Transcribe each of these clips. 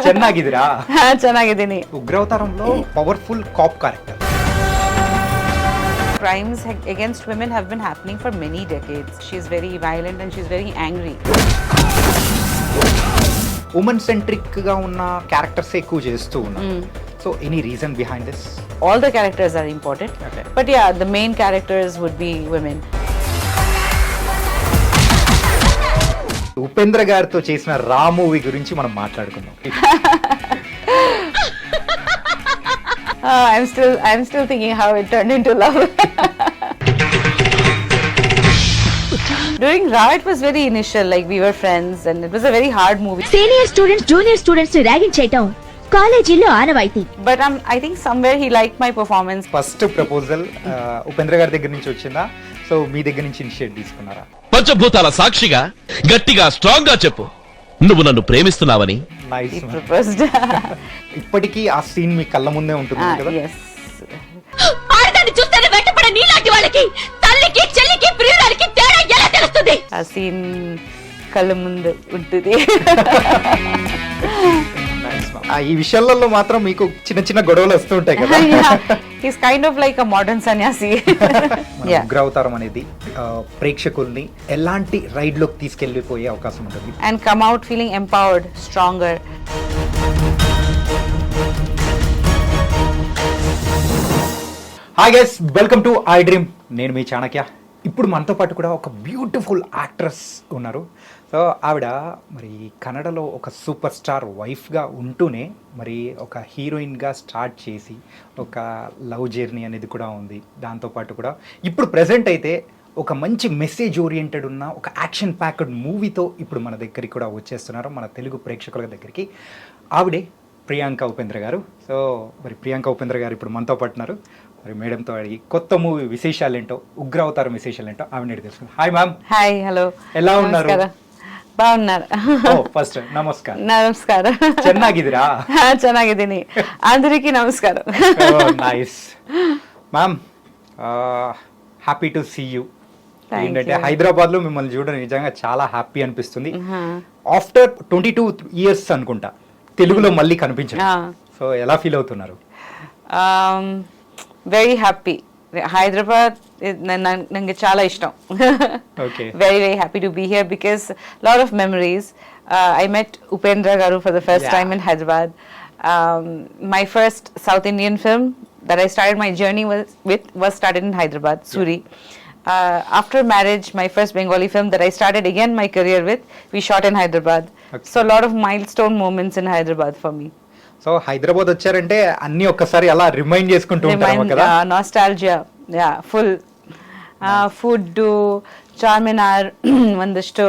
ಚೆನ್ನಾಗಿದ್ದೀರಾ? ಚೆನ್ನಾಗಿದ್ದೀನಿ. ಉಗ್ರಾವತಾರಂలో powerful cop character. Crimes against women have been happening for many decades. She's very violent and she's very angry. Women centric గా ఉన్న characters ఎక్కువ చేస్తూ ఉన్నారు. So any reason behind this? All the characters are important. Okay. But yeah, the main characters would be women. Upendra గారితో చేసిన రా movie గురించి మనం మాట్లాడుకుందాం. I'm still thinking how it turned into love. During Ra, it was very initial, like we were friends, and it was a very hard movie. Senior students junior students ని ragging చేయటం కాలేజీలో ఆనవాయితీ. But I think somewhere he liked my performance. First proposal Upendra గారి దగ్గర నుంచి వచ్చిందా? So మీ దగ్గర నుంచి ఇనిషియేట్ తీసుకున్నారా? పంచభూతాల సాక్షిగా గట్టిగా స్ట్రాంగ్ గా చెప్పు, నువ్వు నన్ను ప్రేమిస్తున్నావని. నైస్. He proposed. ఇప్పటికీ ఆ సీన్ మీ కళ్ళ ముందే ఉంటుంది కదా? Yes. ఆడదాన్ని చూస్తేనే వెంటపడే నీలాంటి వాళ్ళకి తల్లికి చెల్లికి ప్రియురాలికి తేడా ఎలా తెలుస్తుంది? ఆ సీన్ కళ్ళ ముందు ఉంటుంది. ఈ విషయాలలో మాత్రం మీకు చిన్న చిన్న గొడవలు వస్తూ ఉంటాయి కదా? He's kind of like a modern sannyasi. Yeah. ఉగ్రావతారం అనేది ప్రేక్షకుల్ని ఎలాంటి రైడ్ లోకి తీసుకెళ్లిపోయే అవకాశం ఉంటుంది? And come out feeling empowered, stronger. Hi guys, welcome to iDream. నేను మీ చాణక్య. ఇప్పుడు మనతో పాటు కూడా ఒక బ్యూటిఫుల్ యాక్ట్రెస్ ఉన్నారు. సో ఆవిడ మరి కన్నడలో ఒక సూపర్ స్టార్ వైఫ్గా ఉంటూనే మరి ఒక హీరోయిన్గా స్టార్ట్ చేసి ఒక లవ్ జర్నీ అనేది కూడా ఉంది. దాంతోపాటు కూడా ఇప్పుడు ప్రజెంట్ అయితే ఒక మంచి మెసేజ్ ఓరియంటెడ్ ఉన్న ఒక యాక్షన్ ప్యాక్డ్ మూవీతో ఇప్పుడు మన దగ్గరికి కూడా వచ్చేస్తున్నారు, మన తెలుగు ప్రేక్షకుల దగ్గరికి. ఆవిడే ప్రియాంక ఉపేంద్ర గారు. సో మరి ప్రియాంక ఉపేంద్ర గారు ఇప్పుడు మనతో పాటున్నారు. మరి మేడంతో అడిగి కొత్త మూవీ విశేషాలు ఏంటో, ఉగ్రావతారం విశేషాలు ఏంటో ఆవిడ తెలుసుకుందాం. Hi ma'am. Hi, hello. ఎలా ఉన్నారు? బాగున్నారు. ఫస్ట్ నమస్కారం. నమస్కారం. ಚೆನ್ನಾಗಿದ್ದೀರಾ? ಚೆನ್ನಾಗಿದ್ದೀನಿ. అందరికీ నమస్కారం. Nice ma'am, happy to see you. ఏంటంటే హైదరాబాద్ లో మిమ్మల్ని చూడడం నిజంగా చాలా హ్యాపీ అనిపిస్తుంది. ఆఫ్టర్ 22 years అనుకుంటా తెలుగులో మళ్ళీ కనిపించారు. సో ఎలా ఫీల్ అవుతున్నారు? Very happy. హైదరాబాద్ నాకు చాలా ఇష్టం. Very very happy to be here because lot of memories. I met Upendra garu for the first time in Hyderabad. My first South Indian film that I started my journey was started in Hyderabad, Suri. After marriage, my first Bengali film that I started again my career with, we shot in Hyderabad. Okay. So a lot of milestone moments in Hyderabad for me. So Hyderabad వచ్చారంటే అన్ని ఒక్కసారి అలా remind చేసుకుంటూ ఉంటారు కదా? Nostalgia, yeah, full. Food, Charminar, ಒಂದಷ್ಟು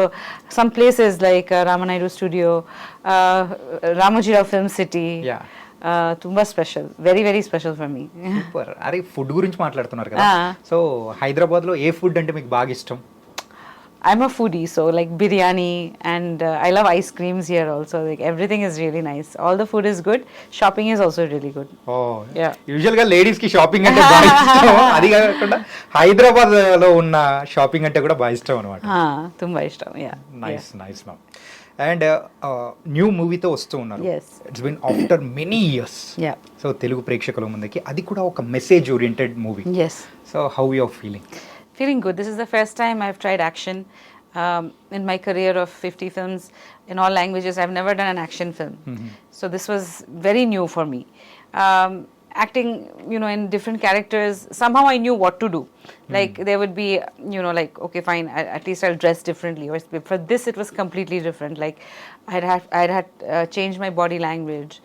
some places like Ramanaidu Studio, Ramojirao Film City. Yeah. ತುಂಬಾ special, very very special for me. Super. అరే ఫుడ్ గురించి మాట్లాడుతున్నారు కదా, సో హైదరాబాద్ లో ఏ ఫుడ్ అంటే మీకు బాగా ఇష్టం? I'm a foodie, so like biryani and I love ice creams here also. Like everything is really nice. All the food is good. Shopping is also really good. Oh, yeah. Usually గా ladies కి shopping అంటే బాగా ఇష్టం. అది కాకుండా హైదరాబాద్ లో ఉన్న shopping అంటే కూడా బాగా ఇష్టం అన్నమాట. ತುಂಬಾ ఇష్టం. Yeah. Nice nice ma'am. And new మూవీతో వస్తూ ఉన్నారు. It's been after many years. So Telugu ప్రేక్షకుల ముందుకి అది కూడా ఒక message oriented movie. So how you are feeling? Feeling good. This is the first time I've tried action in my career of 50 films in all languages. I've never done an action film. So this was very new for me. Acting, in different characters, somehow I knew what to do. Like there would be, like, okay, fine, at least I'll dress differently. Or for this, it was completely different. Like I'd had changed my body language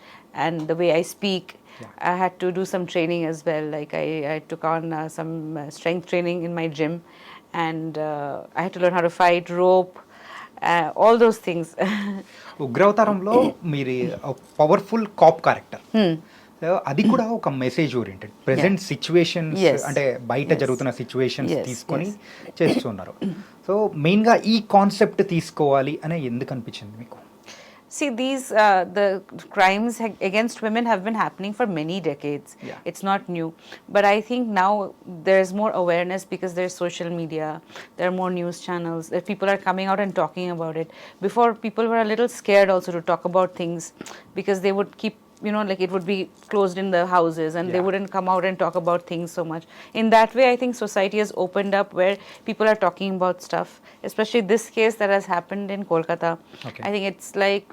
and the way I speak. Yeah. I had to do some training as well. Like I took on some strength training in my gym, and I had to learn how to fight, rope, all those things. ఉగ్రావతారంలో మీరు powerful cop character. అది కూడా ఒక message oriented present situations, అంటే బయట జరుగుతున్న situations తీసుకొని చేస్తున్నారు. So మెయిన్గా ఈ కాన్సెప్ట్ తీసుకోవాలి అని ఎందుకు అనిపించింది మీకు? See, these the crimes against women have been happening for many decades. Yeah. It's not new, but I think now there's more awareness because there's social media, there are more news channels, that people are coming out and talking about it. Before, people were a little scared also to talk about things because they would keep, like it would be closed in the houses and they Yeah. wouldn't come out and talk about things so much. In that way, I think society has opened up where people are talking about stuff, especially this case that has happened in Kolkata. Okay. I think it's like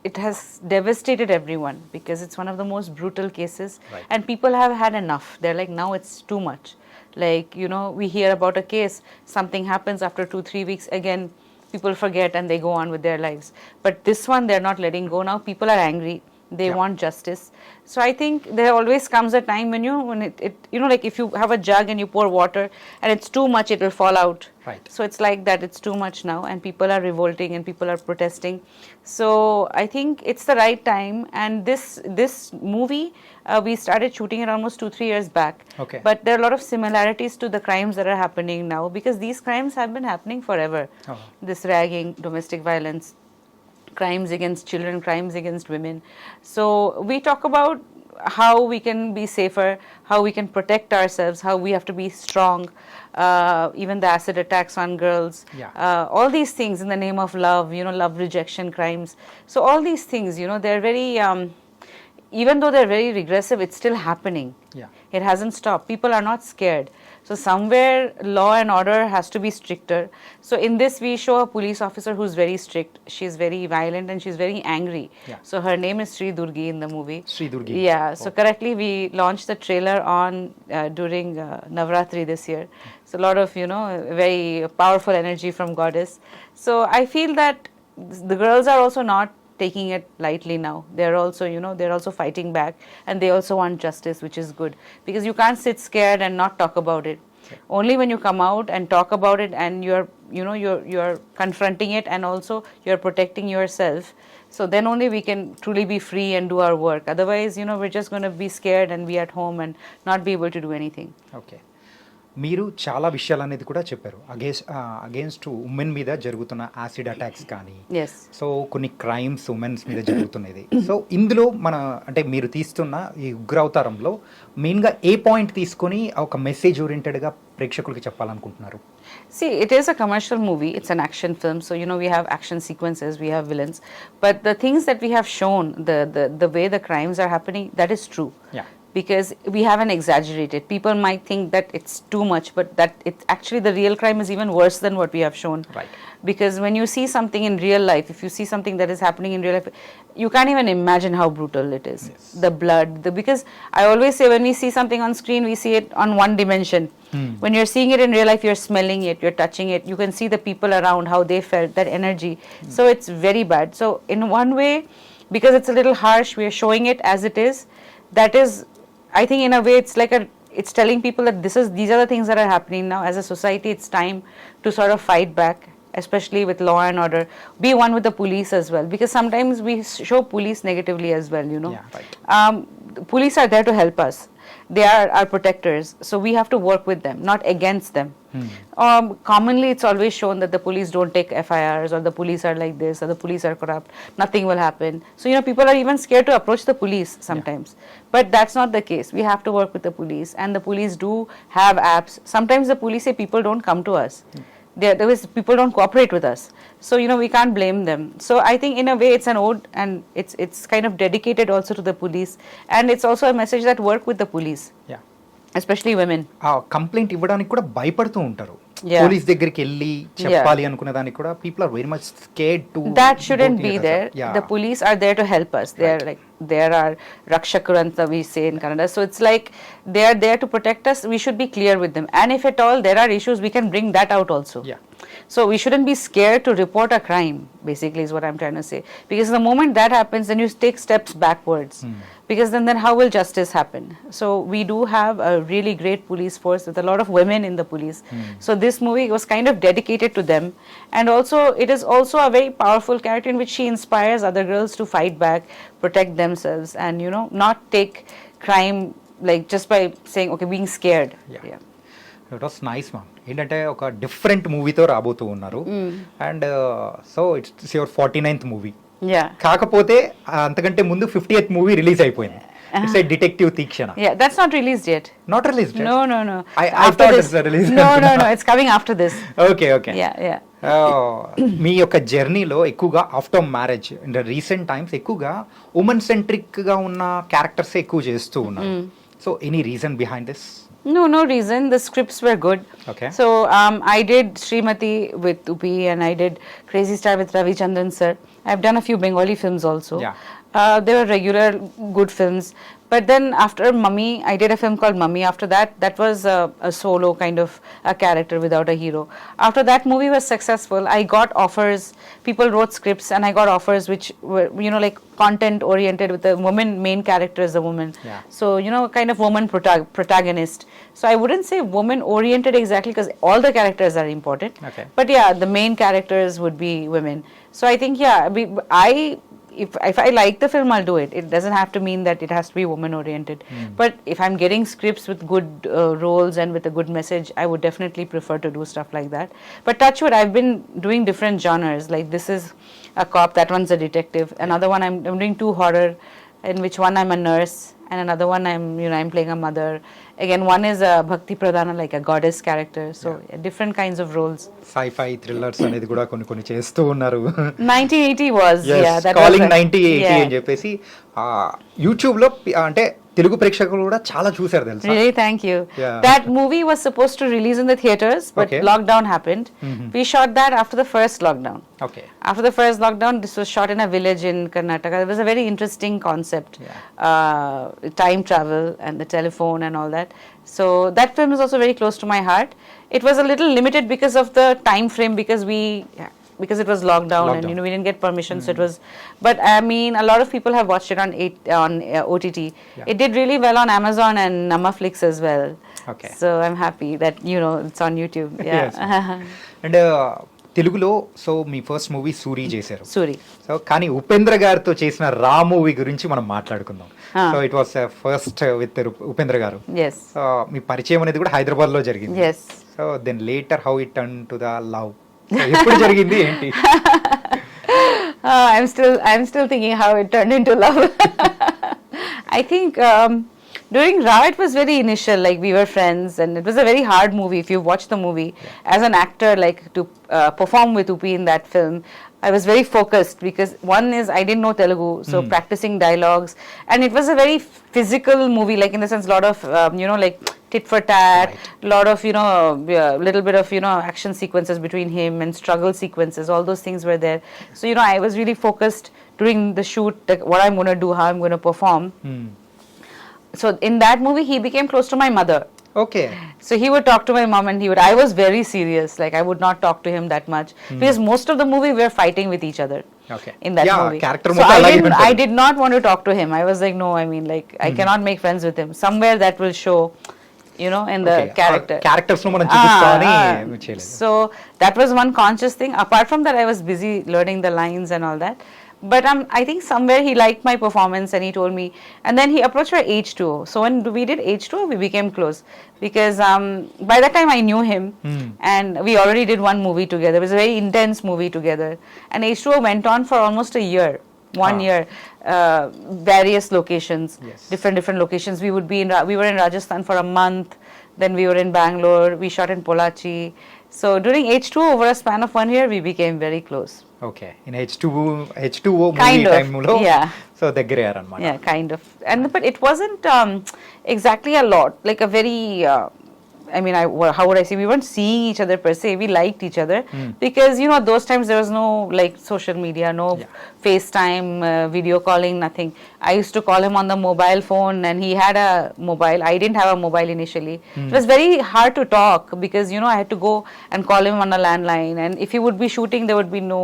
it has devastated everyone because it's one of the most brutal cases. Right. And people have had enough. They're like, now it's too much. Like, we hear about a case, something happens after 2-3 weeks, again, people forget and they go on with their lives. But this one, they're not letting go now. People are angry. They Yeah. want justice. So I think there always comes a time when it like if you have a jug and you pour water and it's too much, it will fall out. Right. So it's like that, it's too much now and people are revolting and people are protesting. So I think it's the right time, and this movie, we started shooting it almost 2-3 years back. Okay. But there are a lot of similarities to the crimes that are happening now because these crimes have been happening forever. Oh. This ragging, domestic violence, crimes against children, crimes against women. So we talk about how we can be safer, how we can protect ourselves, how we have to be strong, even the acid attacks on girls, Yeah. all these things in the name of love, love rejection crimes. So all these things, they're very, even though they're very regressive, it's still happening. Yeah. It hasn't stopped. People are not scared. So somewhere law and order has to be stricter. So in this we show a police officer who's very strict. She's very violent and she's very angry. Yeah. So her name is Sri Durgi in the movie. Sri Durgi. Yeah. So Oh. correctly we launched the trailer on during Navratri this year. So a lot of very powerful energy from goddess. So I feel that the girls are also not taking it lightly now. They're also, they're also fighting back and they also want justice, which is good because you can't sit scared and not talk about it. Okay. Only when you come out and talk about it and you're confronting it and also you're protecting yourself. So then only we can truly be free and do our work. Otherwise, we're just going to be scared and be at home and not be able to do anything. Okay, మీరు చాలా విషయాలు అనేది కూడా చెప్పారు. Against women మీద జరుగుతున్న acid attacks కానీ, Yes. So కొన్ని క్రైమ్స్ ఉమెన్స్ మీద జరుగుతున్నది. సో ఇందులో అంటే మీరు తీస్తున్న ఈ ఉగ్రవతారంలో మెయిన్గా ఏ పాయింట్ తీసుకొని ఒక మెసేజ్ ఓరియంటెడ్గా ప్రేక్షకులకి చెప్పాలనుకుంటున్నారు? See, it is a commercial movie. It's an action film. So, we have action sequences, we have villains. But the things that we have shown, the way the crimes are happening, that is true. Yeah. Because we haven't exaggerated. People might think that it's too much, but that it's actually the real crime is even worse than what we have shown. Right. Because when you see something in real life, if you see something that is happening in real life, you can't even imagine how brutal it is. Yes. The blood, because I always say when we see something on screen, we see it on one dimension. When you're seeing it in real life, you're smelling it, you're touching it, you can see the people around, how they felt, that energy. So it's very bad. So in one way, because it's a little harsh, we are showing it as it is. That is, I think in a way it's telling people that these are the things that are happening now. As a society, it's time to sort of fight back, especially with law and order. Be one with the police as well, because sometimes we show police negatively as well, Yeah, right. The police are there to help us. They are our protectors, so we have to work with them, not against them. Commonly, it's always shown that the police don't take FIRs, or the police are like this, or the police are corrupt, nothing will happen. So, people are even scared to approach the police sometimes. But that's not the case. We have to work with the police, and the police do have apps. Sometimes the police say people don't come to us. People don't cooperate with us. So, we can't blame them. So, I think in a way it's an ode, and it's kind of dedicated also to the police. And it's also a message that work with the police, yeah, especially women. ఆ complaint ఇవ్వడానికి కూడా భయపడుతూ ఉంటారు. Yeah. Police దగ్గరికి వెళ్ళి చెప్పాలి అనుకునే దానికి కూడా people are very much scared to. That shouldn't be there. The police are there to help us. They are Rakshakuranta, we say in Kannada. So it's like they are there to protect us. We should be clear with them. And if at all there are issues, we can bring that out also. Yeah. So we shouldn't be scared to report a crime, basically is what I'm trying to say. Because the moment that happens, then you take steps backwards. Because then how will justice happen? So we do have a really great police force with a lot of women in the police. So this movie was kind of dedicated to them. And also, it is also a very powerful character in which she inspires other girls to fight back, protect themselves, and, not take crime like just by saying, okay, being scared. Yeah. It was nice ma'am. ఏంటంటే ఒక different మూవీతో రాబోతూ ఉన్నారు. And so it's your 49th movie. Yeah. కాకపోతే అంతకంటే ముందు 50th movie release అయిపోయింది. It's a detective Teekshana. Yeah, that's not released yet. Not released yet? No. I After thought this. it's released. No, it's coming after this. Okay. Yeah. మీ యొక్క జర్నీలో ఎక్కువగా after marriage in the recent times ఎక్కువగా women centric గా ఉన్న characters ఎక్కువ చేస్తూ ఉన్నారు. So any reason behind this? No reason. The scripts were good. Okay. So I did Srimati with Upi and I did Crazy Star with Ravi Chandran sir. I've done a few Bengali films also. Yeah. They were regular good films. But then after Mummy, I did a film called Mummy. After that was a solo kind of a character without a hero. After that movie was successful, I got offers. People wrote scripts and I got offers which were, like content oriented with the woman, main character is a woman. Yeah. So, kind of woman protagonist. So I wouldn't say woman oriented exactly because all the characters are important. Okay. But yeah, the main characters would be women. So I think, if I like the film, I'll do it. It doesn't have to mean that it has to be woman oriented. But if I'm getting scripts with good roles and with a good message, I would definitely prefer to do stuff like that. But touch wood, I've been doing different genres. Like this is a cop, that one's a detective. Another one I'm doing 2 horror, in which one I'm a nurse, and another one I'm playing a mother. Again, one is a bhakti pradhana, like a goddess character. So different kinds of roles. Sci-fi thrillers అనేది కూడా కొన్ని చేస్తూ ఉన్నారు. 1980 was, that calling was 1980 అని చెప్పేసి YouTube లో అంటే తెలుగు ప్రేక్షకులు కూడా చాలా చూసారు తెలుసా? Really, thank you. Yeah. That movie was supposed to release in the theaters, but Okay. lockdown happened. We shot that after the first lockdown. Okay. After the first lockdown, this was shot in a village in Karnataka. It was a very interesting concept, time travel and the telephone and all that. So that film is also very close to my heart. It was a little limited because of the time frame, because it was lockdown and we didn't get permission, so it was. But I mean, a lot of people have watched it on OTT. Yeah. It did really well on Amazon and Namaflix as well. Okay. So I'm happy that it's on YouTube. Yeah. Yes. And తెలుగులో so మీ first movie Suri చేశారు. Suri. So కానీ ఉపేంద్ర గారితో చేసిన రా movie గురించి మనం మాట్లాడుకుందాం. So it was first with Upendra గారు. Yes. సో మీ పరిచయం అనేది కూడా హైదరాబాద్ లో జరిగింది. Yes. So then later how it turn to the love ఎప్పుడు జరిగింది ఏంటి? I'm still thinking how it turned into love. I think during Ra it was very initial, like we were friends and it was a very hard movie. If you watch the movie, as an actor, like to perform with Upi in that film, I was very focused because one is I didn't know Telugu, so practicing dialogues, and it was a very physical movie, like in the sense lot of like tit for tat, lot of little bit of action sequences between him and struggle sequences, all those things were there. So I was really focused during the shoot, like what I'm going to do, how I'm going to perform. So in that movie he became close to my mother. Okay. So he would talk to my mom and I was very serious, like I would not talk to him that much because most of the movie we were fighting with each other. Okay. In that Yeah, movie. character So మొత్తం అలాగే ఉంటుంది. I did not want to talk to him. I was like, no, I mean, like I cannot make friends with him. Somewhere that will show, in the character. Characters ను మనం చూపిస్తామని చేయలేదు. So that was one conscious thing. Apart from that, I was busy learning the lines and all that. But I think somewhere he liked my performance and he told me. And then he approached for H2O. So when we did H2O, we became close. Because by that time I knew him. And we already did one movie together. It was a very intense movie together. And H2O went on for almost a year. 1 year. Various locations. Yes. Different locations. We were in Rajasthan for a month. Then we were in Bangalore. We shot in Pollachi. So during H2O, over a span of 1 year, we became very close. Okay in H2O movie Kind of, టైంలో yeah. So దగ్గరే అన్నమాట. Yeah, kind of. But it wasn't exactly a lot. Like a very, how would I say? We weren't seeing each other per se. We liked each other because those times there was no like social media, no FaceTime, video calling, nothing. I used to call him on the mobile phone, and he had a mobile. I didn't have a mobile initially. It was very hard to talk because I had to go and call him on a landline. And if he would be shooting, there would be no,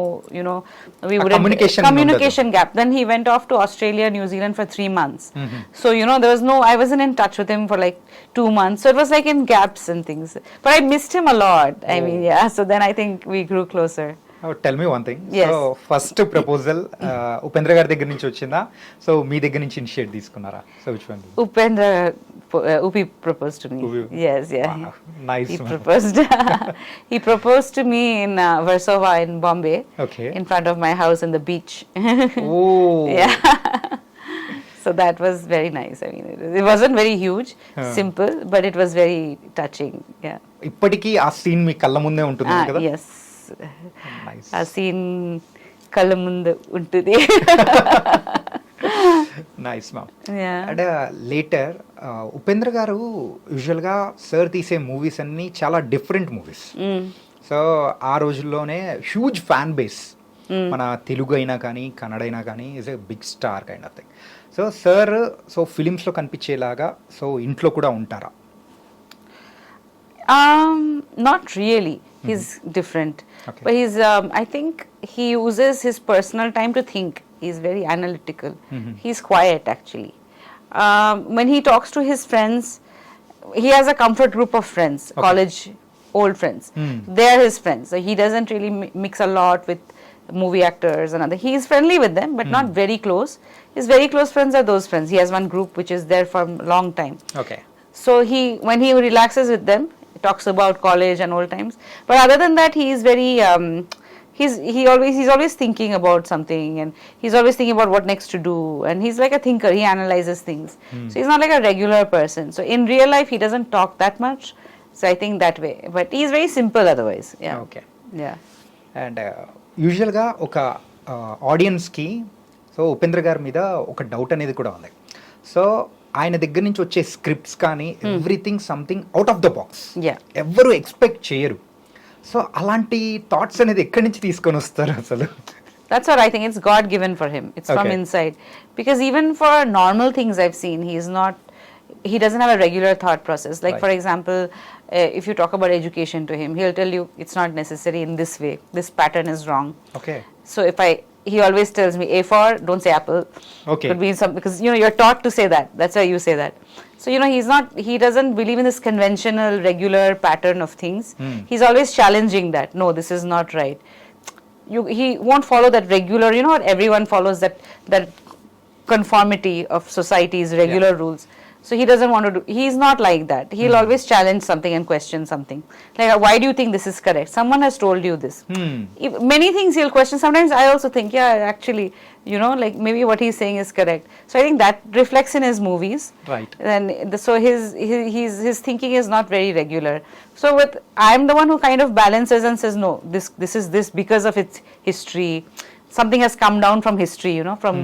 we wouldn't communication gap. Then he went off to Australia, New Zealand for 3 months. So there was no. I wasn't in touch with him for like 2 months. So it was like in gaps and things. But I missed him a lot. I mean, yeah. So then I think we grew closer. Tell me one thing. Yes. So first proposal Upendra గారి దగ్గర నుంచి వచ్చిందా, so మీ దగ్గర నుంచి initiate తీసుకున్నారా? So which one? Upendra Upi proposed to me. Upi. Yes, yeah. Wow. Nice, He man. proposed. He proposed to me in Versova in Bombay. Okay. In front of my house in the beach. Oh. Yeah. So that was very nice. I mean, it wasn't very huge, simple, but it was very touching. Yeah. ఇప్పటికీ ఆ scene మీ కళ్ళ ముందే ఉంటుంది కదా. Yes. Nice. ఆ scene కళ్ళ ముందు ఉంటుంది. Nice ma'am. Yeah. And later Upendra గారు యూజువల్గా సార్ తీసే మూవీస్ అన్నీ చాలా డిఫరెంట్ మూవీస్. సో ఆ రోజుల్లోనే హ్యూజ్ ఫ్యాన్ బేస్ మన తెలుగు అయినా కానీ కన్నడ అయినా కానీ is a big star kind of thing. So sir so ఫిలిమ్స్లో కనిపించేలాగా సో ఇంట్లో కూడా ఉంటారా? Not really. He's different. Okay. But he's, I think he uses his personal time to think. He's very analytical. He's quiet actually. When he talks to his friends, he has a comfort group of friends, college old friends. They are his friends. So he doesn't really mix a lot with movie actors and other. He is friendly with them, but not very close. His very close friends are those friends. He has one group which is there for a long time. Okay. So when he relaxes with them, he talks about college and old times. But other than that, he is very he's always thinking about something, and he's always thinking about what next to do. And he's like a thinker. He analyzes things. So he's not like a regular person. So in real life, he doesn't talk that much. So I think that way. But he's very simple otherwise. Yeah. Okay. Yeah. And యూజువల్గా ఒక ఆడియన్స్కి so Upendra గారి మీద ఒక doubt అనేది కూడా ఉంది. So ఆయన దగ్గర నుంచి వచ్చే స్క్రిప్ట్స్ కానీ everything something out of the box, Yeah. ఎవ్వరు ఎక్స్పెక్ట్ చేయరు. సో అలాంటి థాట్స్ అనేది ఎక్కడి నుంచి తీసుకొని వస్తారు అసలు? That's what I think. It's God given for him. It's from Okay. inside. Because even for normal things I've seen, he doesn't have a regular thought process. Like Right. for example, if you talk about education to him, he'll tell you it's not necessary in this way. This pattern is wrong. Okay. So he always tells me A for don't say apple. Okay. Could be some, because you're taught to say that. That's why you say that. So he doesn't believe in this conventional regular pattern of things. He's always challenging that. No, this is not right. He won't follow that regular, what everyone follows, that conformity of society's regular rules. So he doesn't want to do, he's not like that. He'll always challenge something and question something. Like, why do you think this is correct? Someone has told you this. Many things he'll question. Sometimes I also think, yeah, actually, like maybe what he's saying is correct. So I think that reflects in his movies. Right. And so his thinking is not very regular. So I'm the one who kind of balances and says, no, this is this because of its history. Something has come down from history,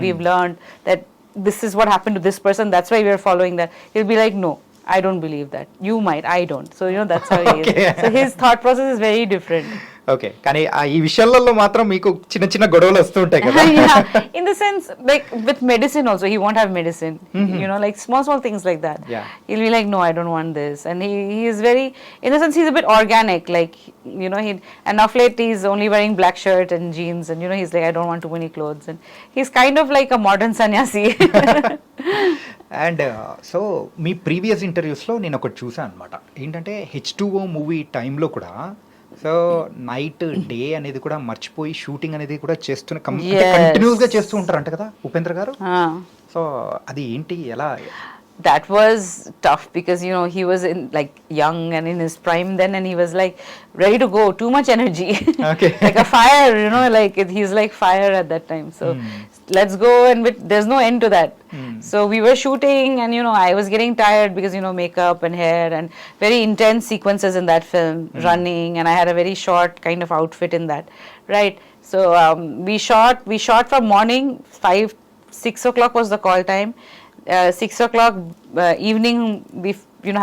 we've learned that this is what happened to this person, that's why we're following that. He'll be like, no, I don't believe that. You might, I don't. So, that's how he Okay. is. So his thought process is very different. Okay. కానీ ఈ విషయాలలో మాత్రం మీకు చిన్న చిన్న గొడవలు వస్తూ ఉంటాయి కదా? Yeah. In the sense, like with medicine also, he won't have medicine. Like small things like that. Yeah. He'll be like, no, I don't want this. And he is very, in the sense, he's a bit organic. Like, and of late he's only wearing black shirt and jeans. And, he's like, I don't want too many clothes. And he's kind of like a modern sannyasi. And so మీ previous ఇంటర్వ్యూస్లో నేను ఒకటి చూసాను అనమాట. ఏంటంటే H2O movie టైంలో కూడా so night day అనేది కూడా మర్చిపోయి షూటింగ్ అనేది కూడా చేస్తున్న కంటిన్యూస్గా చేస్తూ ఉంటారంట కదా ఉపేంద్ర గారు? సో అది ఏంటి, ఎలా? That was tough because he was like young and in his prime then, and he was like ready to go, too much energy. Okay. Like a fire, like he's like fire at that time. So let's go, and there's no end to that. So we were shooting, and I was getting tired because makeup and hair and very intense sequences in that film, running, and I had a very short kind of outfit in that, right? So we shot from morning 6 o'clock was the call time. 6 o'clock evening we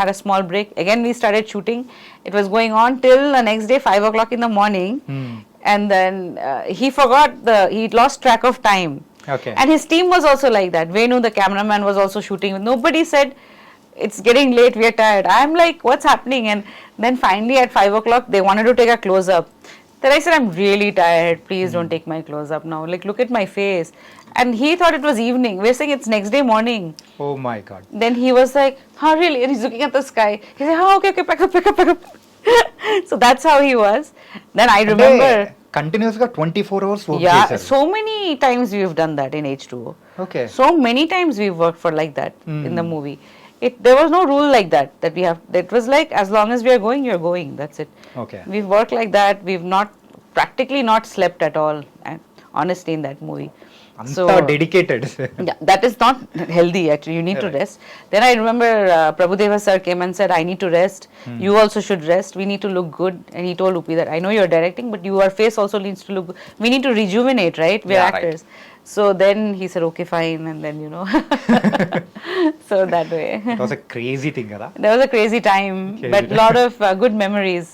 had a small break. Again we started shooting. It was going on till the next day 5 o'clock in the morning. And then he lost track of time. Okay. And his team was also like that. Venu, the cameraman, was also shooting. Nobody said, it's getting late, we are tired. I'm like, what's happening? And then finally at 5 o'clock they wanted to take a close up. Then I said, I'm really tired, please don't take my close up now, like look at my face. And he thought it was evening. We're saying it's next day morning. Oh my God. Then he was like, huh, really? And he's looking at the sky. He said, oh, okay, pack up. So that's how he was. Then I remember. కంటిన్యూస్గా 24 hours work Yeah, చేశారు. so many times we've done that in H2O. Okay. So many times we've worked for like that in the movie. There was no rule like that we have. It was like, as long as we are going, you're going. That's it. Okay. We've worked like that. We've practically not slept at all, and honestly, in that movie. అంతా dedicated. Yeah, that is not healthy actually. You need to rest. Then I remember Prabhudeva sir came and said, I need to rest. You also should rest. We need to look good. And he told Upi that, I know you're directing, but your face also needs to look good. We need to rejuvenate, right? We're actors. Right. So then he said, okay, fine. And then, so that way. It was a crazy thing కదా. That was a crazy time, but a lot of good memories.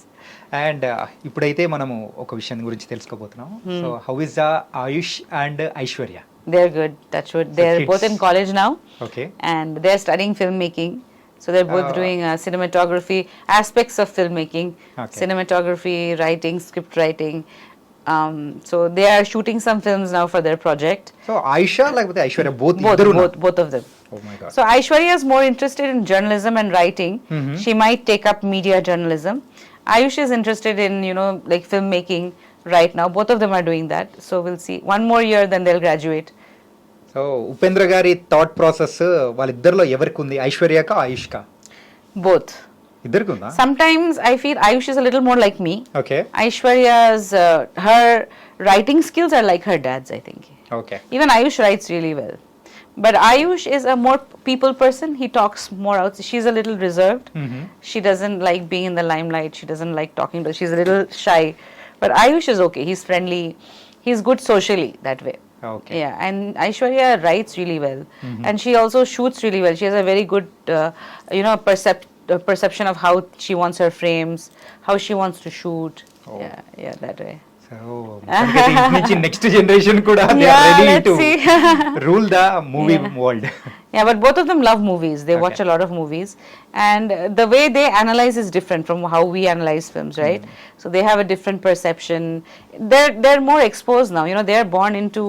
And ఇప్పుడైతే మనము ఒక విషయం గురించి తెలుసుకోబోతున్నాం. So how is the Ayush and Aishwarya? They're good, that's what. They're both in college now. Okay. And they're studying filmmaking. So they're both doing cinematography, aspects of filmmaking, cinematography, writing, script writing. So they are shooting some films now for their project. So Aisha like Aishwarya both of them. Oh my god. So Aishwarya is more interested in journalism and writing. She might take up media journalism. Ayush is interested in, like filmmaking right now. Both of them are doing that. So we'll see. One more year, then they'll graduate. So Upendra గారి thought process వాళ్ళిద్దరిలో ఎవరికి ఉంది? ఐశ్వర్యకా ఆయుష్కా? Both. ఇద్దరికి ఉందా? Sometimes I feel Ayush is a little more like me. Okay. Aishwarya's her writing skills are like her dad's, I think. Okay. Even Ayush writes really well. But Ayush is a more people person. He talks more out. She's a little reserved. She doesn't like being in the limelight. She doesn't like talking to. She's a little shy. But Ayush is okay. He's friendly. He's good socially that way. Okay. Yeah, and Aishwarya writes really well, and she also shoots really well. She has a very good, perception of how she wants her frames, how she wants to shoot. Oh. Yeah, that way. So నుంచి next generation కూడా they are ready let's to see. rule the movie world. Yeah, but both of them love movies. They watch a lot of movies, and the way they analyze is different from how we analyze films, right? So they have a different perception. They're more exposed now. They are born into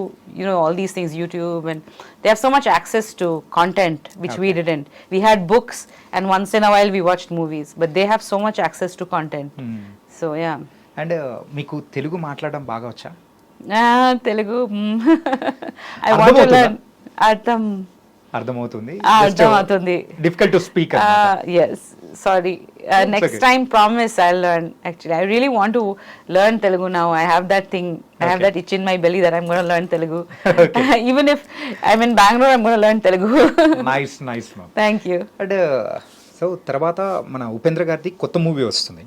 all these things, YouTube, and they have so much access to content which we didn't. We had books, and once in a while we watched movies, but they have so much access to content. So yeah. And మీకు తెలుగు మాట్లాడడం బాగా వచ్చా? Telugu I want to learn. అర్థమవుతుంది. Difficult to speak. Yes, sorry. Next time, promise I'll learn. Actually, I really want to learn Telugu now. I have that thing. I have that itch in my belly that I'm going to learn Telugu. Even if I'm in Bangalore, I'm going to learn Telugu. Nice, ma'am. Thank you. And so తర్వాత మన ఉపేంద్ర గారిది కొత్త movie వస్తుంది,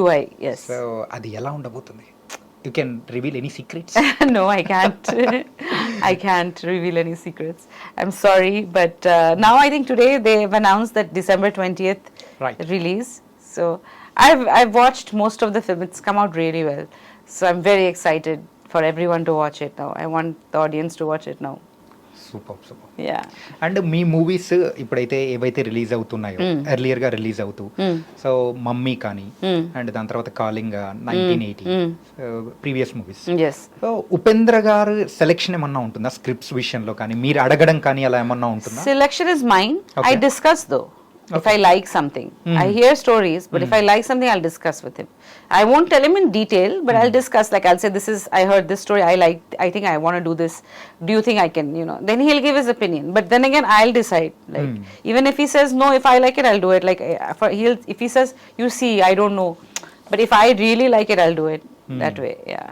UI. Yes. So అది ఎలా ఉండబోతుంది? You can reveal any secrets? No, I can't. I can't reveal any secrets. I'm sorry, but now I think today they've announced that December 20th release. So I've watched most of the film. It's come out really well. So I'm very excited for everyone to watch it now. I want the audience to watch it now. Super. Yeah. And me movies ఇప్పుడైతే ఏవైతే release అవుతున్నాయో earlier గా release అవుతూ, so mummy కానీ and దాని తర్వాత calling 1980 previous movies. So Upendra గారు selection ఏమన్నా ఉంటుందా స్క్రిప్ట్స్ విషయంలో కానీ, మీరు అడగడం కానీ అలా ఏమన్నా ఉంటుందా? Selection is mine. I discuss though. If I like something, I hear stories, but if I like something, I'll discuss with him. I won't tell him in detail, but I'll discuss. Like I'll say, I heard this story, I think I want to do this. Do you think I can, Then he'll give his opinion. But then again, I'll decide. Like even if he says no, if I like it, I'll do it. Like if he says, you see, I don't know, but if I really like it, I'll do it. That way, yeah.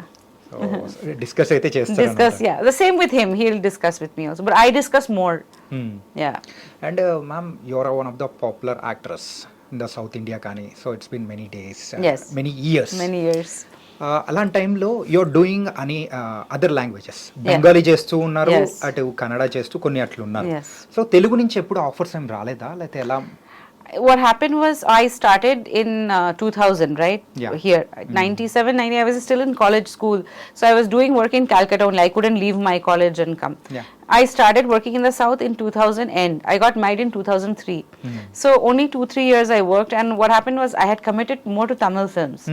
Discuss అయితే చేస్తారు. Discuss, yeah. The same with him. He'll discuss with me also, but I discuss more. Yeah. And ma'am, you're one of the popular actress in the South India కానీ, so it's been many days, Yes. many years. అలాంటి టైంలో you're doing అని other languages, Bengali చేస్తూ ఉన్నారు, అటు కన్నడ చేస్తూ కొన్ని అట్లు ఉన్నారు. సో తెలుగు నుంచి ఎప్పుడు ఆఫర్స్ ఏం రాలేదా, లేకపోతే ఎలా? What happened was I started in 2000, right? Yeah. Here, 97, 90, I was still in college school. So I was doing work in Calcutta only. I couldn't leave my college and come. Yeah. I started working in the South in 2000 end. I got married in 2003. So only 2-3 years I worked, and what happened was I had committed more to Tamil films.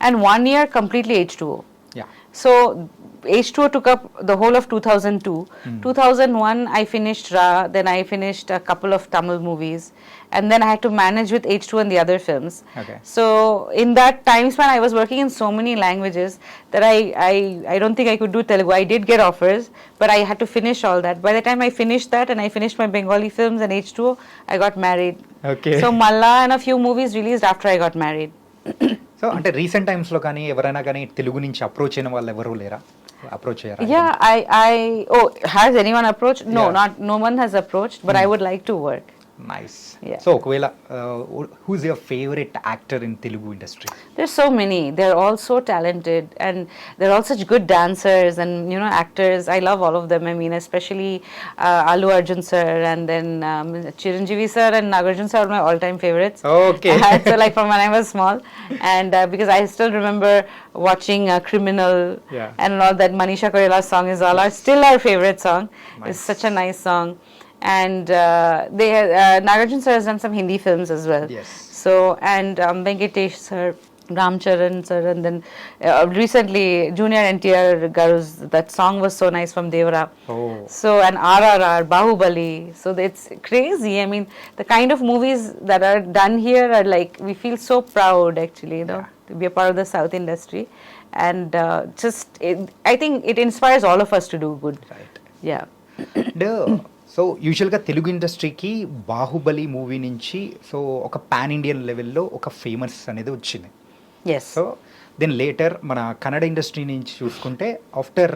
And 1 year completely H2O. Yeah. So H2O took up the whole of 2002. 2001 I finished Ra, then I finished a couple of Tamil movies, and then I had to manage with H2O and the other films. Okay. So in that time span I was working in so many languages that I don't think I could do Telugu. I did get offers, but I had to finish all that. By the time I finished that and I finished my Bengali films and H2O, I got married. Okay. So Malla and a few movies released after I got married. So అంటే recent టైమ్స్లో కానీ ఎవరైనా కానీ తెలుగు నుంచి approach అయిన వాళ్ళు ఎవరు లేరా? అప్రోచ్ అయ్యారా? Yeah, has anyone approached? No, Yeah. no one has approached, but I would like to work. Nice. Yeah. So ఒకవేళ who's your favourite actor in Telugu industry? There's so many. They're all so talented, and they're all such good dancers and actors. I love all of them. I mean, especially Allu Arjun sir, and then Chiranjeevi sir and Nagarjun sir are my all-time favorites. Okay. So like from when I was small, and because I still remember watching Criminal, Yeah. and all that. Manisha Koirala's song is still our favorite song. Nice. It's such a nice song. And Nagarjun sir has done some Hindi films as well. Yes. So, and Venkatesh sir, Ramcharan sir, and then recently Junior NTR Garu's, that song was so nice from Devara. Oh. So, and RRR, Bahubali. So it's crazy. I mean, the kind of movies that are done here are like, we feel so proud actually, to be a part of the South industry. And I think it inspires all of us to do good. Right. Yeah. And so యూజువల్గా తెలుగు ఇండస్ట్రీకి Baahubali movie నుంచి so ఒక pan Indian లెవెల్లో ఒక famous అనేది వచ్చింది. Yes. So then later మన Kannada industry నుంచి చూసుకుంటే ఆఫ్టర్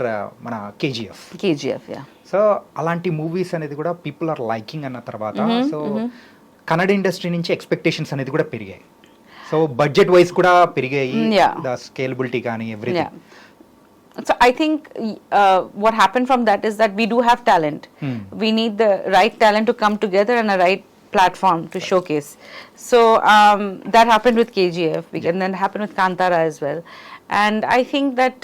మన కేజీఎఫ్. KGF, yeah. సో అలాంటి మూవీస్ అనేది కూడా పీపుల్ ఆర్ లైకింగ్ అన్న తర్వాత సో కన్నడ ఇండస్ట్రీ నుంచి ఎక్స్పెక్టేషన్స్ అనేది కూడా పెరిగాయి. సో బడ్జెట్ వైజ్ కూడా పెరిగాయి, Yeah. ద స్కేలబిలిటీ కానీ everything. Yeah. So I think what happened from that is that we do have talent. We need the right talent to come together and a right platform to showcase. So that happened with KGF, and then happened with Kantara as well. And I think that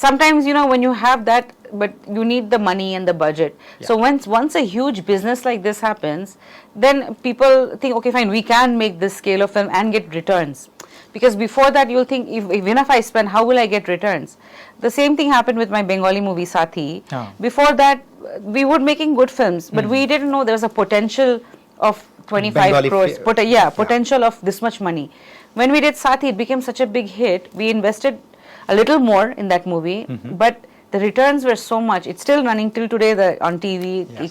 sometimes when you have that, but you need the money and the budget. So once a huge business like this happens, then people think, okay, fine, we can make this scale of film and get returns. Because before that you'll think, even if I spend, how will I get returns? The same thing happened with my Bengali movie Sathi. Before that we were making good films, but we didn't know there was a potential of 25 Bengali crores. Potential of this much money. When we did Sathi, it became such a big hit. We invested a little more in that movie, but the returns were so much. It's still running till today on TV.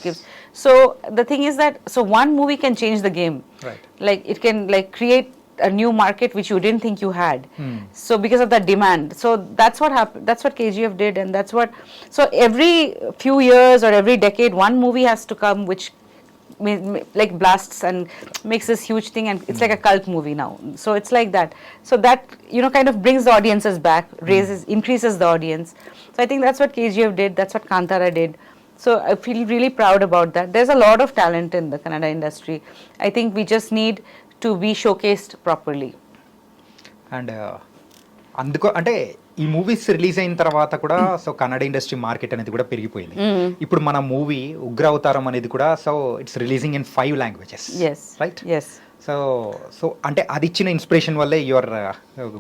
Yes. So the thing is that one movie can change the game. Right. Like it can create a new market which you didn't think you had. So because of that demand, so that's what happened. That's what KGF did, and that's what. So every few years or every decade, one movie has to come which like blasts and makes this huge thing, and it's like a cult movie now. So it's like that. So that kind of brings the audiences back, increases the audience. So I think that's what KGF did. That's what Kantara did. So I feel really proud about that. There's a lot of talent in the Kannada industry. I think we just need to be showcased properly. And అందుకో అంటే ఈ movies release అయిన తర్వాత కూడా so Kannada industry market అనేది కూడా పెరిగిపోయింది. ఇప్పుడు మన మూవీ ఉగ్ర అవతారం అనేది కూడా so it's releasing in 5 languages. Yes. Right. Yes. So అంటే అది ఇచ్చిన ఇన్స్పిరేషన్ వల్లే you are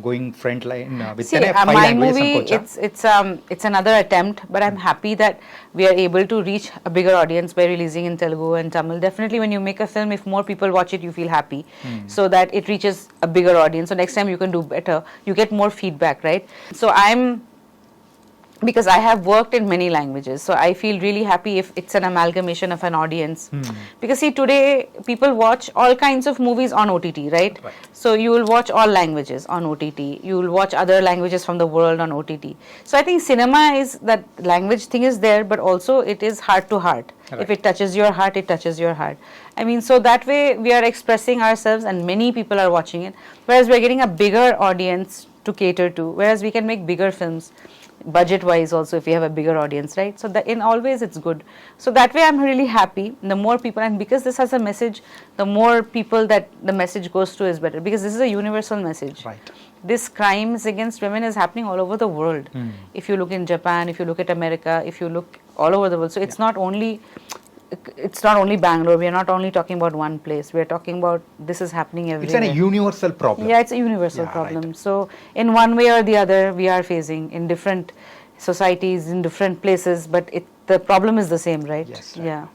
going front line with See, 5 my languages movie, అనుకోవచ్చా? it's another attempt, but I'm happy that we are able to reach a bigger audience by releasing in Telugu and Tamil. Definitely, when you make a film, if more people watch it, you feel happy, so that it reaches a bigger audience. So next time you can do better. You get more feedback, right? So because I have worked in many languages, so I feel really happy if it's an amalgamation of an audience. Because see, today people watch all kinds of movies on OTT, right? So you will watch all languages on OTT. You will watch other languages from the world on OTT. So I think cinema is that language thing is there, but also it is heart to heart. If it touches your heart, it touches your heart. I mean, so that way we are expressing ourselves and many people are watching it, whereas we are getting a bigger audience to cater to, whereas we can make bigger films budget wise also if we have a bigger audience, right? So that in always it's good. So that way I'm really happy. The more people, and because this has a message, the more people that the message goes to is better, because this is a universal message. Right. This crimes against women is happening all over the world. If you look in Japan, if you look at America, if you look all over the world, so it's not only it's not only Bangalore. We are not only talking about one place. We are talking about this is happening It's everywhere. a universal problem. Yeah, it's a universal Yeah, problem. right. So in one way or the other, we are facing in different societies, in different places, but the problem is the same, right? Yes, right. Yeah.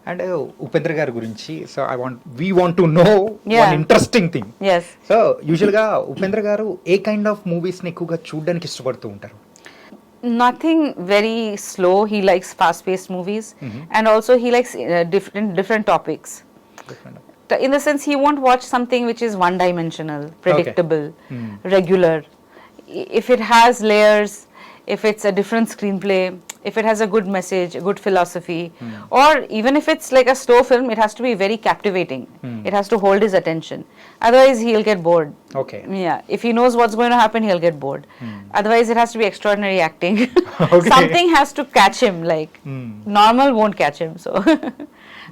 And Upendra గారి గురించి so we want to know Yeah. One interesting thing. Yes. So యూజువల్గా ఉపేంద్ర గారు ఏ kind of మూవీస్ని ఎక్కువగా చూడడానికి ఇష్టపడుతూ ఉంటారు? Nothing very slow. He likes fast-paced movies, and also he likes different topics. In the sense, he won't watch something which is one-dimensional, predictable, regular. If it has layers, if it's a different screenplay, if it has a good message, a good philosophy, or even if it's like a slow film, it has to be very captivating. It has to hold his attention. Otherwise, he'll get bored. Okay. Yeah. If he knows what's going to happen, he'll get bored. Otherwise, it has to be extraordinary acting. Okay. Something has to catch him. Like normal won't catch him. So.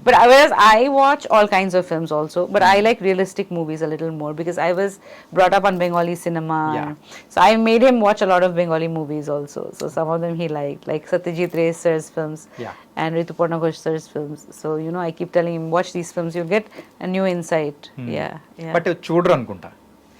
But whereas I watch all kinds of films also, but I like realistic movies a little more because I was brought up on Bengali cinema. Yeah. So I made him watch a lot of Bengali movies also. So some of them he liked, like Satyajit Ray sir's films Yeah. and Rituparna Ghosh sir's films. So I keep telling him, watch these films, you'll get a new insight. Yeah. But చూడరు అనుకుంటా.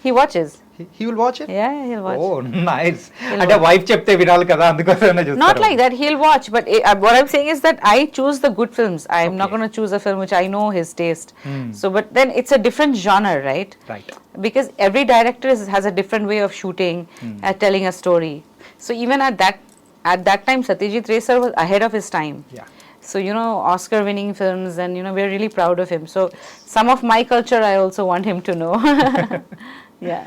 He watches. He will watch it? Yeah, he'll watch. Oh, nice. అంటే wife చెప్తే వినాలి కదా, అందుకోసమే చూస్తారు. Not like that, he'll watch, but what I'm saying is that I choose the good films. I'm not going to choose a film which I know his taste. So, but then it's a different genre, right? Right. Because every director has a different way of shooting, telling a story. So even at that time, Satyajit Ray sir was ahead of his time. Yeah. So Oscar-winning films, and we're really proud of him. So some of my culture, I also want him to know. Yeah.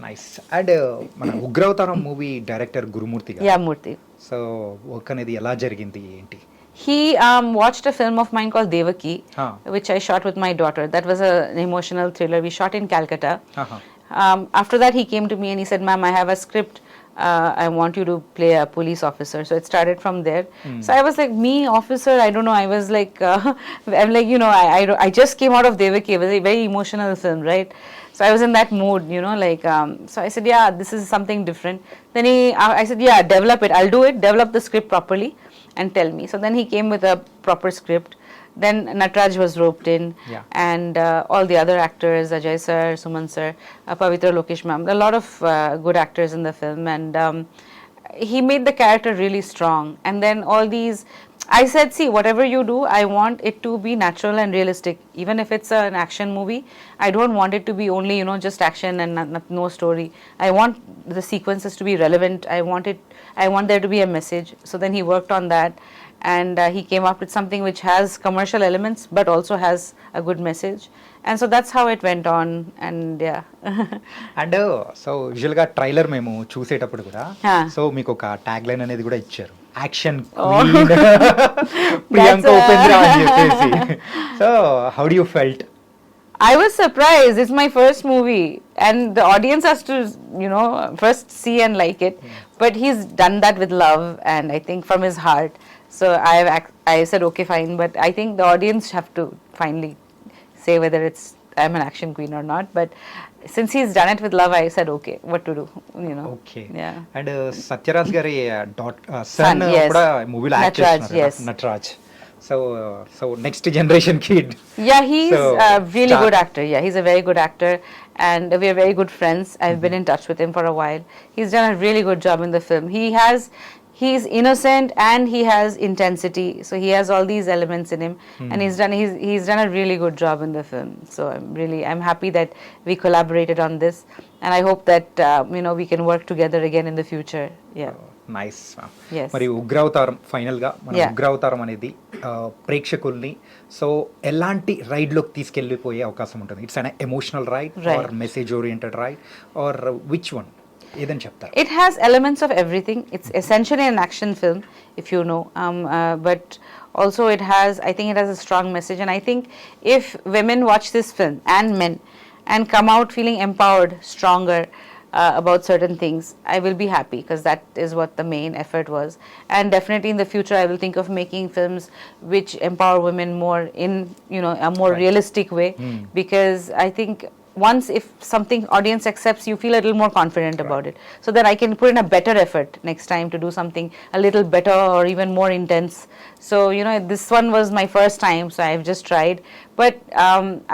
Nice. And మన ఉగ్రవతారం movie director గురుమూర్తి గారు. Yeah, Murthy. So work అనేది ఎలా జరిగింది ఏంటి? He watched a film of mine called Devaki, which I shot with my daughter. That was an emotional thriller. We shot in Calcutta. After that, he came to me and he said, "Ma'am, I have a script. I want you to play a police officer." So it started from there. So I was like, me, officer, I don't know. I was like, I'm like, I just came out of Devaki. It was a very emotional film, right? So I was in that mood, like, so I said, yeah, this is something different. Then I said, yeah, develop it. I'll do it. Develop the script properly and tell me. So then he came with a proper script. Then Nataraj was roped in, and all the other actors, Ajay sir, Suman sir, Pavitra Lokesh ma'am, a lot of good actors in the film, and he made the character really strong. And then all these, I said, see, whatever you do, I want it to be natural and realistic. Even if it's an action movie, I don't want it to be only, just action and no story. I want the sequences to be relevant. I want there to be a message. So then he worked on that, and he came up with something which has commercial elements but also has a good message. And so that's how it went on, and yeah. And so యూజువల్గా trailer మేము చూసేటప్పుడు కూడా so మీకు ఒక tag line అనేది కూడా ఇచ్చారు, action Priyanka Upendra అని చెప్పేసి. So how do you felt? I was surprised. It's my first movie, and the audience has to, first see and like it. But he's done that with love, and I think from his heart. So I said, okay, fine. But I think the audience have to finally say whether I'm an action queen or not. But since he's done it with love, I said, okay, what to do, okay. Yeah. And Sathyaraj గారి sun yes. కూడా మూవీలో act Nataraj, చేస్తున్నారు, yes. Nataraj. So next generation kid. Yeah, he's So, a really star. good actor. Yeah, he's a very good actor, and we are very good friends. I've been in touch with him for a while. He's done a really good job in the film. He's innocent and he has intensity. So he has all these elements in him, and he's done a really good job in the film. So I'm happy that we collaborated on this, and I hope that we can work together again in the future. Yeah. Nice. Yes. మరి ఉగ్రవతారం ఫైనల్గా మన Yeah. ఉగ్రవతారం అనేది ప్రేక్షకుల్ని so ఎలాంటి రైడ్లోకి తీసుకెళ్ళిపోయే అవకాశం ఉంటుంది? It's an emotional ride or message oriented ride or which one, ఏదని చెప్తారు? It has elements of everything. It's essentially an action film, if you know, but also I think it has a strong message, and I think if women watch this film, and men, and come out feeling empowered, stronger about certain things, I will be happy, because that is what the main effort was. And definitely in the future, I will think of making films which empower women more in a more realistic way, because I think once if something audience accepts, you feel a little more confident about it, so that I can put in a better effort next time to do something a little better or even more intense. So this one was my first time, so I've just tried, but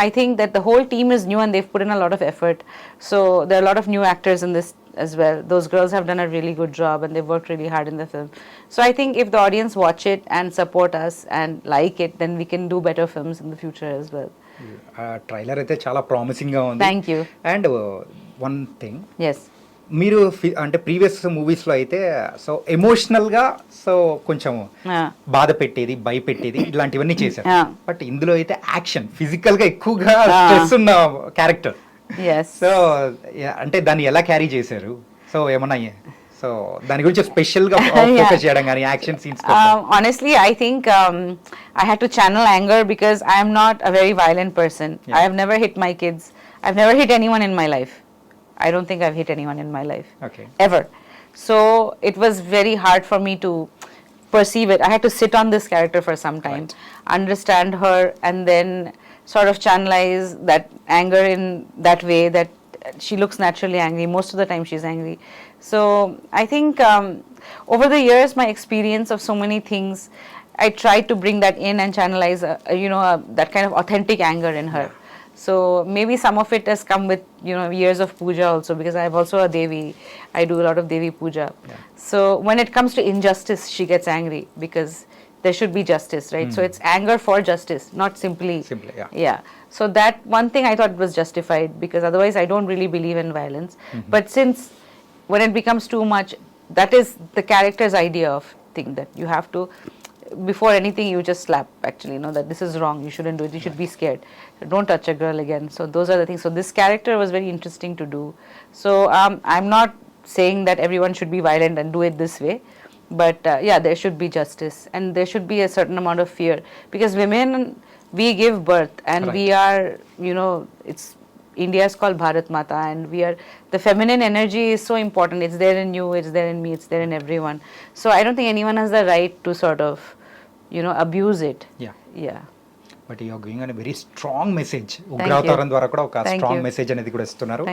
I think that the whole team is new and they've put in a lot of effort. So there are a lot of new actors in this as well. Those girls have done a really good job and they've worked really hard in the film. So I think if the audience watch it and support us and like it, then we can do better films in the future as well. Trailer అయితే చాలా ప్రామిసింగ్గా ఉంది. Thank you. And one thing, Yes. మీరు అంటే previous మూవీస్లో అయితే so ఎమోషనల్గా so కొంచెం Yeah. బాధ పెట్టేది, భయపెట్టేది ఇలాంటివన్నీ చేశారు. Yeah. బట్ ఇందులో అయితే యాక్షన్, ఫిజికల్గా ఎక్కువగా Ah. స్ట్రెస్ ఉన్న క్యారెక్టర్. Yes. సో అంటే దాన్ని ఎలా క్యారీ చేశారు? సో ఏమన్నా సో దాని గురించి స్పెషల్గా ఫోకస్ చేయడం కానీ action scenes? Honestly, I think I had to channel anger because I am not a very violent person. Yeah. I have never hit my kids. I've never hit anyone in my life. I don't think I've hit anyone in my life. Okay. Ever. So it was very hard for me to perceive it. I had to sit on this character for some time, understand her, and then sort of channelize that anger in that way that she looks naturally angry. Most of the time she's angry. So I think over the years, my experience of so many things, I tried to bring that in and channelize, that kind of authentic anger in her. So maybe some of it has come with years of puja also, because I'm also a Devi. I do a lot of Devi puja. Yeah. So when it comes to injustice, she gets angry because there should be justice, right? So it's anger for justice, not simply. Yeah. So that one thing I thought was justified, because otherwise I don't really believe in violence. But since when it becomes too much, that is the character's idea of thing, that you have to, before anything you just slap, actually, that this is wrong, you shouldn't do it, you should be scared, don't touch a girl again. So those are the things. So this character was very interesting to do. So I'm not saying that everyone should be violent and do it this way, but yeah, there should be justice and there should be a certain amount of fear, because women, we give birth and Right. we are, it's India is called Bharat Mata, and we are, the feminine energy is so important. It's there in you, it's there in me, it's there in everyone. So I don't think anyone has the right to sort of abuse it. Yeah. But you are giving an very strong message. Ugravataram ద్వారా కూడా ఒక strong message అనేది కూడా ఇస్తున్నారు.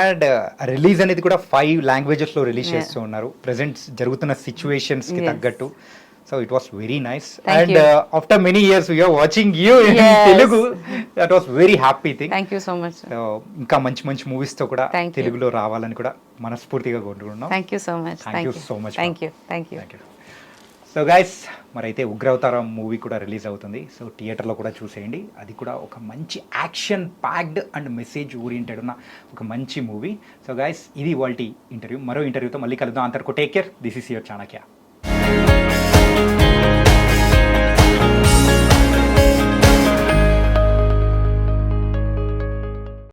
And release అనేది కూడా 5 languages లో release చేస్తూ ఉన్నారు ప్రెసెంట్ జరుగుతున్న సిచ్యువేషన్స్ కి తగ్గట్టు. So it was very nice. And after many years we're watching you in Telugu. That was very happy thing. Thank you so much. ఇంకా మంచి మంచి మూవీస్ తో కూడా తెలుగులో రావాలని కూడా మనస్ఫూర్తిగా కోరుకుంటున్నాం. Thank you so much. Thank you so much. Thank you. So guys, మరైతే ఉగ్రవతారం మూవీ కూడా రిలీజ్ అవుతుంది. సో థియేటర్లో కూడా చూసేయండి. అది కూడా ఒక మంచి action packed and message oriented ఉన్న ఒక మంచి మూవీ. సో గైస్, ఇది ఇవాల్టి ఇంటర్వ్యూ. మరో ఇంటర్వ్యూతో మళ్ళీ కలుద్దాం. అంతవరకు take care. This is your Chanakya.